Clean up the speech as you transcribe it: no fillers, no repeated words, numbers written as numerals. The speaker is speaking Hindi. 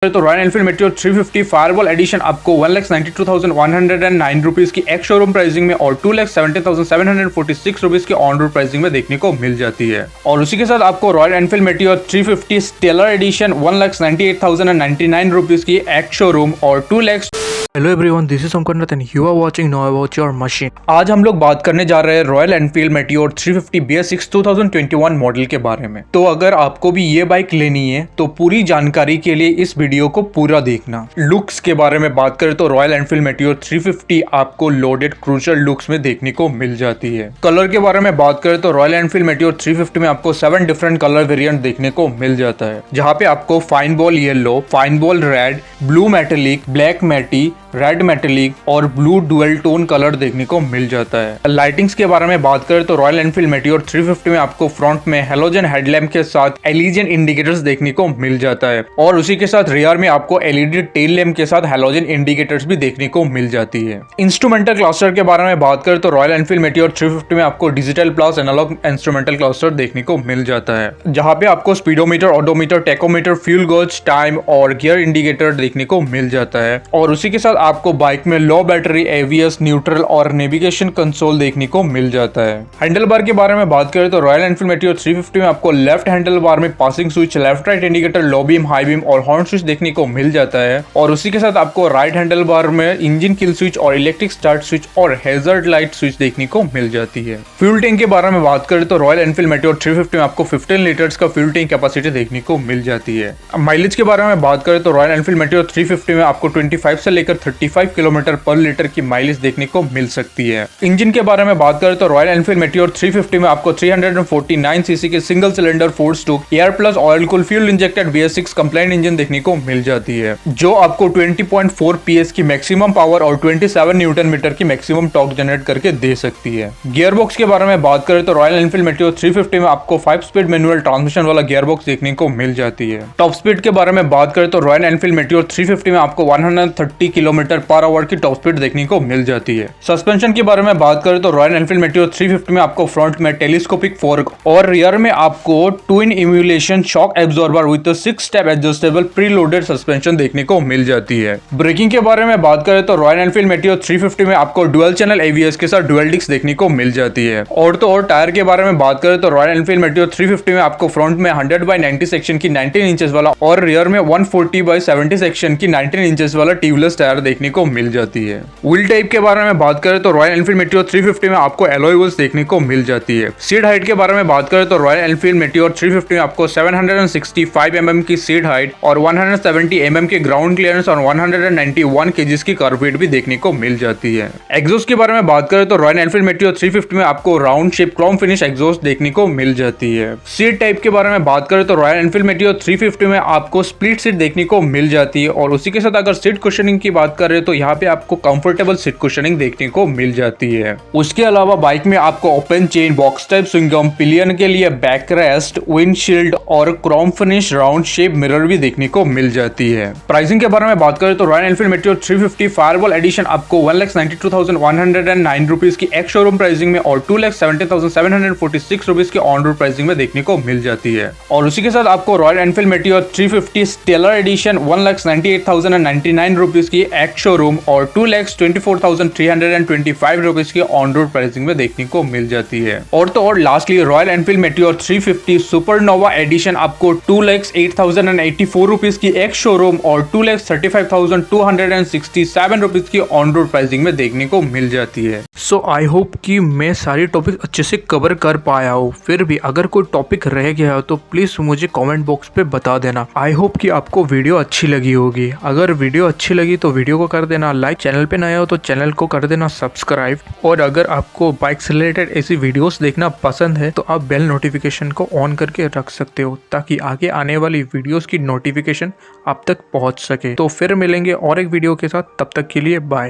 तो Royal Enfield Meteor 350 Fireball edition आपको 1,92,109 रुपीज की एक्स शोरूम प्राइसिंग में और 2,70,746 रुपीज की ऑन रोड प्राइसिंग में देखने को मिल जाती है। और उसी के साथ आपको Royal Enfield Meteor 350 Stellar edition 1,98,099 rupees की एक्स शोरूम और 2 lakh. Hello everyone, this is Omkarnath and you are watching now about your machine. आज हम लोग बात करने जा रहे हैं royal Enfield Meteor 350 BS6 2021 model के बारे में। तो अगर आपको भी ये बाइक लेनी है तो पूरी जानकारी के लिए इस वीडियो को पूरा देखना। लुक्स के बारे में बात करें तो रॉयल एनफील्ड मेटियोर 350 आपको लोडेड क्रूजर लुक्स में देखने को मिल जाती है। कलर के बारे में बात करें तो रॉयल एनफील्ड मेटियोर 350 में आपको 7 डिफरेंट कलर वेरिएंट देखने को मिल जाता है, जहाँ पे आपको fireball yellow, fireball red, blue metallic, black matte, red metallic और ब्लू डुअल टोन कलर देखने को मिल जाता है। लाइटिंग्स के बारे में बात करें तो रॉयल एनफील्ड मेटियोर 350 में आपको फ्रंट में हेलोजन हेडलैम्प के साथ एलिजन इंडिकेटर्स देखने को मिल जाता है और उसी के साथ रियर में आपको एलईडी टेल लैम्प के साथ हेलोजन इंडिकेटर्स भी देखने को मिल जाती है। इंस्ट्रूमेंटल क्लस्टर के बारे में बात करें तो रॉयल एनफील्ड मेटियोर 350 में आपको digital plus analog instrumental cluster देखने को मिल जाता है, जहाँ पे आपको speedometer, odometer, tachometer, fuel gauge, time और गियर इंडिकेटर देखने को मिल जाता है। और उसी के साथ आपको बाइक में लो बैटरी, एवीएस, न्यूट्रल और नेविगेशन कंसोल देखने को मिल जाता है। हैंडल बार के बारे में बात करें तो रॉयल एनफील्ड मेटियोर 350 में आपको लेफ्ट हैंडल बार में passing switch, left right indicator, low beam, high beam और हॉर्न स्विच देखने को मिल जाता है। और उसी के साथ आपको राइट हैंडल बार में इंजन किल स्विच और इलेक्ट्रिक स्टार्ट स्विच और हैजर्ड लाइट स्विच देखने को मिल जाती है। फ्यूल टैंक के बारे में बात करें तो रॉयल एनफील्ड मेटियोर 350 में आपको 15 लीटर्स का फ्यूल टैंक कैपेसिटी देखने को मिल जाती है। माइलेज के बारे में बात करें तो रॉयल एनफील्ड मेटियोर 350 में आपको 25 से लेकर 35 किलोमीटर पर लीटर की माइलेज देखने को मिल सकती है। इंजन के बारे में बात करें तो रॉयल एनफील्ड मेटियोर 350 में आपको 349 सीसी के single cylinder 4 stroke air plus oil cool fuel injected BS6 compliant engine देखने को मिल जाती है, जो आपको 20.4 PS की मैक्सिमम पावर और 27 न्यूटन मीटर की मैक्सिमम टॉर्क जनरेट करके दे सकती है। गियर बॉक्स के बारे में बात करें तो रॉयल एनफील्ड मेटियोर 350 में आपको 5 स्पीड मैनुअल ट्रांसमिशन वाला गियर बॉक्स देखने को मिल जाती है। टॉप स्पीड के बारे में बात करें तो रॉयल एनफील्ड मेटियोर 350 में आपको 130 किलोमीटर पर आवर की टॉप स्पीड देखने को मिल जाती है। सस्पेंशन के बारे में बात करें तो रॉयल एनफील्ड मेटियोर 350 में आपको फ्रंट में टेलीस्कोपिक फोर्क और रियर में आपको twin emulation shock absorber with 6 step adjustable preloaded suspension देखने को मिल जाती है। ब्रेकिंग के बारे में बात करें तो रॉयल एनफील्ड मेटियोर 350 में आपको डुअल चैनल ABS के साथ डुअल डिस्क देखने को मिल जाती है। और तो और टायर के बारे में बात करें तो रॉयल एनफील्ड मेटियोर 350 में आपको फ्रंट में 100/90 सेक्शन की 19 इंचेस वाला और रियर में 140/70 सेक्शन की 19 इंचेस वाला ट्यूबलेस टायर देखने को मिल जाती है। व्हील टाइप के बारे में बात करें तो रॉयल एनफील्ड मेटियोर 350 में आपको एलॉय व्हील्स देखने को मिल जाती है। सीट हाइट के बारे में बात करें तो रॉयल एनफील्ड मेटियोर 350 में आपको 765 mm की सीट हाइट और 170 mm के ग्राउंड क्लियरेंस और 191 kg की कर्व वेट भी देखने को मिल जाती है। एग्जॉस्ट के बारे में बात करें तो रॉयल एनफील्ड मेटियोर 350 में आपको round shape Chrome finish exhaust देखने को मिल जाती है। सीट टाइप के बारे में बात करें तो रॉयल एनफील्ड मेटियोर 350 में आपको स्प्लिट सीट देखने को मिल जाती है। और उसी के साथ अगर सीट कुशनिंग की बात करें तो यहाँ पे आपको कंफर्टेबल सीट कुशनिंग देखने को मिल जाती है। उसके अलावा बाइक में आपको open chain, box type swingarm, pillion के लिए बैक रेस्ट, विंडशील्ड और chrome finish round shape mirror भी देखने को मिल जाती है। प्राइसिंग के बारे में बात करें तो Royal Enfield Meteor 350 Fireball edition आपको 1,92,109 रुपीज की एक्स शोरूम प्राइसिंग में और 2,70,746 रुपीज की ऑन रोड प्राइसिंग में देखने को मिल जाती है। और उसी के साथ आपको Royal Enfield Meteor 350 Stellar edition 1,98,099 rupees की एक्स शोरूम और 2,24,325 रुपीज की ऑन रोड प्राइसिंग में देखने को मिल जाती है। और तो और lastly Royal Enfield Meteor 350 Supernova edition आपको 2,08,084 रुपीज की एक्स शोरूम और 2,35,267 रुपीज की ऑन रोड प्राइसिंग में देखने को मिल जाती है। सो आई होप कि मैं सारी टॉपिक अच्छे से कवर कर पाया हूँ। फिर भी अगर कोई टॉपिक रह गया हो तो प्लीज मुझे कमेंट बॉक्स पे बता देना। आई होप कि आपको वीडियो अच्छी लगी होगी। अगर वीडियो अच्छी लगी तो वीडियो को कर देना लाइक, चैनल पे नया हो तो चैनल को कर देना सब्सक्राइब। और अगर आपको बाइक से रिलेटेड ऐसी वीडियोस देखना पसंद है तो आप बेल नोटिफिकेशन को ऑन करके रख सकते हो, ताकि आगे आने वाली वीडियोस की नोटिफिकेशन आप तक पहुंच सके। तो फिर मिलेंगे और एक वीडियो के साथ, तब तक के लिए बाय।